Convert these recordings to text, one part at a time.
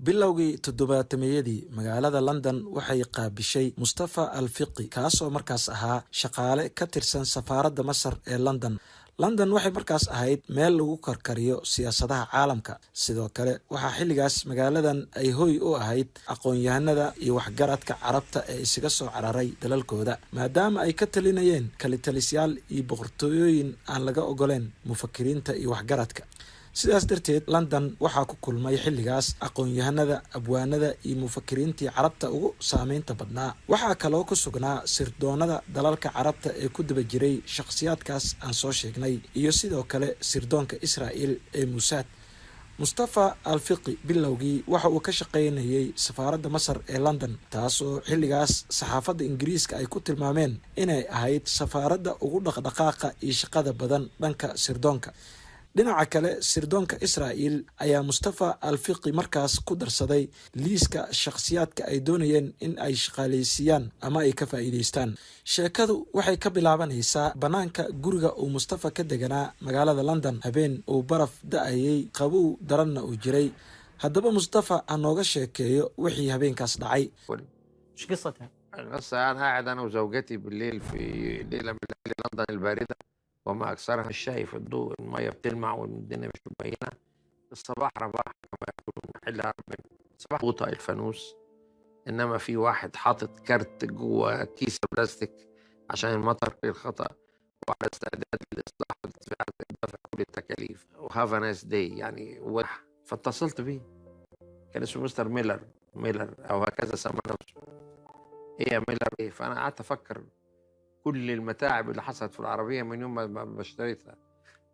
bilowgii toddobaatameeyadii magaalada London waxay qaabishay Mustafa Al-Fiqi kaasoo markaas ahaa shaqaale ka tirsan safaaradda Masar ee London. London waxay markaas ahayd meel lagu karkariyo siyaasadaha caalamka. Sidoo kale waxaa xilligaas magaaladan ay hoy u ahayd aqoon-yahanada iyo waxgaradka Carabta ee isaga soo cararay dalalkooda, maadaama ay ka talinayeen kalitalisyaal iyo boqortooyooyin aan laga ogoleen mufakiriinta iyo waxgaradka. sidaas darteed London waxaa ku kulmay xilligaas aqoon-yahanada, abwaanada iyo mufakiriintii Carabta ugu saameynta badnaa. waxaa kaloo ku sugnaa sirdoonada dalalka Carabta ee ku daba jiray shakhsiyaadkaas aan soo sheegnay, iyo sidoo kale sirdoonka Israa'iil ee Mossad. Mustafa Al-Fiqi bilowgii waxa uu ka shaqaynayay safaaradda Masar ee London, taasoo xilligaas saxaafadda Ingiriiska ay ku tilmaameen inay ahayd safaaradda ugu dhaqdhaqaaqa iyo shaqada badan dhanka sirdoonka. dhinaca kale sirdoonka Israa'iil ayaa Mustafa Al-Fiqi markaas ku darsaday liiska shakhsiyaadka ay doonayeen in ay shaqaaleysiiyaan ama ay ka faa'iideystaan. sheekadu waxay ka bilaabanaysaa banaanka guriga uu Mustafa ka deganaa magaalada London habeen uu baraf da'ayay, qabow daranna uu jiray. haddaba Mustafa anooga sheekeeyo wixii habeenkaas dhacay. ايش قصتها؟ القصة أنا قاعد أنا وزوجتي بالليل في ليلة من ليالي لندن الباردة، وما أكثرها الشاي في الضوء، المية بتلمع والدنيا مش مبينة. الصباح رباح كما يقولون، حلها ربنا. صباح بوطة الفانوس، إنما في واحد حاطط كارت جوا كيس بلاستيك عشان المطر في الخطأ، وعلى استعداد للإصلاح ودفع كل التكاليف، وهاف نايس داي يعني. فاتصلت بيه، كان اسمه مستر ميلر أو هكذا سمى نفسه. إيه يا ميلر إيه؟ فأنا قعدت أفكر كل المتاعب اللي حصلت في العربية من يوم ما اشتريتها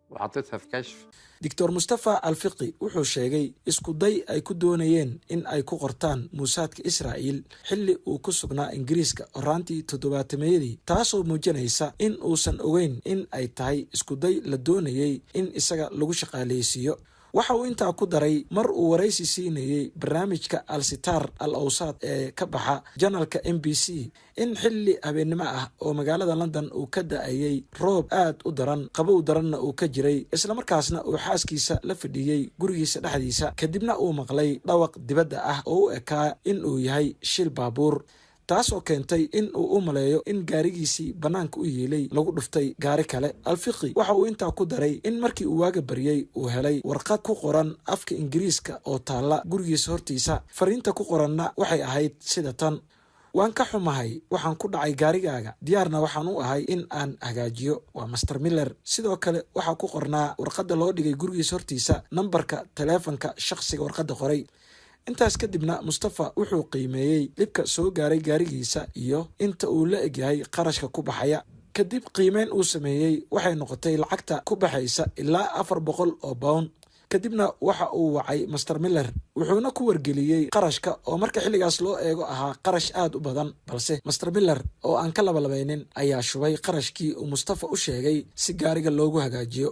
وحطيتها في كشف. دكتور مصطفى الفقي wuxuu sheegay isku day ay ku doonayeen in ay ku qortaan Mossadka Israa'iil xilli uu ku sugnaa Ingiriiska horaantii toddobaatameeyadii, taasoo muujinaysa in uusan ogeyn in ay tahay isku day la doonayay in isaga lagu shaqaaleysiiyo. waxa uu intaa ku daray mar uu waraysi siinayay barnaamijka Al-Sitar Al-Awsat ee ka baxa janalka MBC in xilli habeenimo ah oo magaalada London uu ka da'ayay roob aad u daran, qabow daranna uu ka jiray, isla markaasna uu xaaskiisa la fadhiyay gurigiisa dhexdiisa, kadibna uu maqlay dhawaq dibadda ah oo u ekaa in uu yahay shil baabuur, taasoo keentay in uu u maleeyo in gaarigiisii bannaanka u yeelay lagu dhuftay gaari kale. Al-Fiqi waxa uu intaa ku daray in markii uu waaga baryay uu helay warqad ku qoran afka Ingiriiska oo taalla gurigiisa hortiisa. fariinta ku qoranna waxay ahayd sida tan: waan ka xumahay, waxaan ku dhacay gaarigaaga, diyaarna waxaan u ahay in aan hagaajiyo. waa Master Miller. sidoo kale waxaa ku qornaa warqadda loo dhigay gurigiisa hortiisa nambarka taleefanka shakhsiga warqadda qoray. intaas kadibna Mustafa wuxuu qiimeeyay dhibka soo gaaray gaarigiisa iyo inta uu la egyahay qarashka ku baxaya. kadib qiimeyn uu sameeyay waxay noqotay lacagta ku baxaysa ilaa 400 oo pound. kadibna waxa uu wacay Master Miller wuxuuna ku wargeliyay qarashka oo marka xilligaas loo eego ahaa qarash aad u badan, balse Master Miller oo aan ka labalabeynin ayaa shubay qarashkii uu Mustafa u sheegay si gaariga loogu hagaajiyo.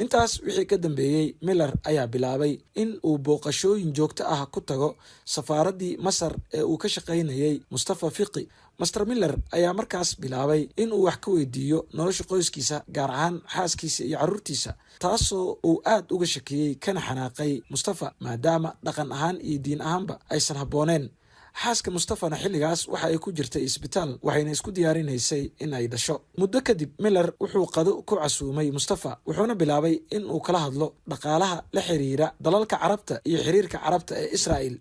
intaas wixii ka dambeeyay Miller ayaa bilaabay in uu booqashooyin joogto ah ku tago safaaraddii Masar ee uu ka shaqaynayay Mustafa Fiqi. Master Miller ayaa markaas bilaabay in uu wax ka weydiiyo nolosha qoyskiisa, gaar ahaan xaaskiisa iyo carruurtiisa, taasoo uu aad uga shakiyey kana xanaaqay Mustafa maadaama dhaqan ahaan iyo diin ahaanba aysan habbooneen. xaaska Mustafana xilligaas waxa ay ku jirtay isbitaal, waxayna isku diyaarinaysay in ay dhasho. muddo kadib Miller wuxuu qado ku casuumay Mustafa, wuxuuna bilaabay in uu kala hadlo dhaqaalaha la xiriira dalalka Carabta iyo xiriirka Carabta ee Israa'iil,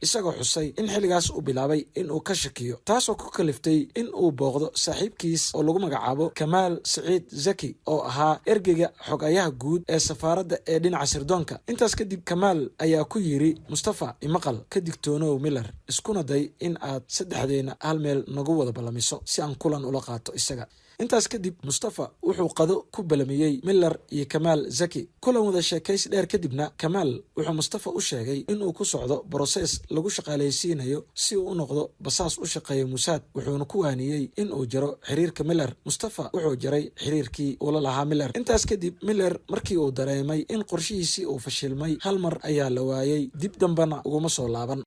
isagoo xusay in xilligaas uu bilaabay in uu ka shakiyo, taasoo ku kaliftay in uu booqdo saaxiibkiis oo lagu magacaabo Kamaal Saciid Zaki oo ahaa ergeyga xogayaha guud ee safaaradda ee dhinaca sirdoonka. intaas kadib Kamaal ayaa ku yiri Mustafa, imaqal, ka digtoonow Miller, iskuna day in aad saddexdeena hal meel nagu wada ballamiso si aan kulan ula qaato isaga. intaas kadib Mustafa wuxuu qado ku balamiyey Miller iyo Kamaal Zaki. kulan wada sheekaysi dheer kadibna Kamaal wuxuu Mustafa u sheegay inuu ku socdo process lagu shaqaaleysiinayo si uu u noqdo basaas u shaqeeya Mossad, wuxuuna ku waaniyey in uu jaro xiriirka Miller. Mustafa wuxuu jaray xiriirkii uu la lahaa Miller. intaas kadib Miller markii uu dareemay in qorshihiisii uu fashilmay, hal mar ayaa la waayay, dib dambana uguma soo laaban.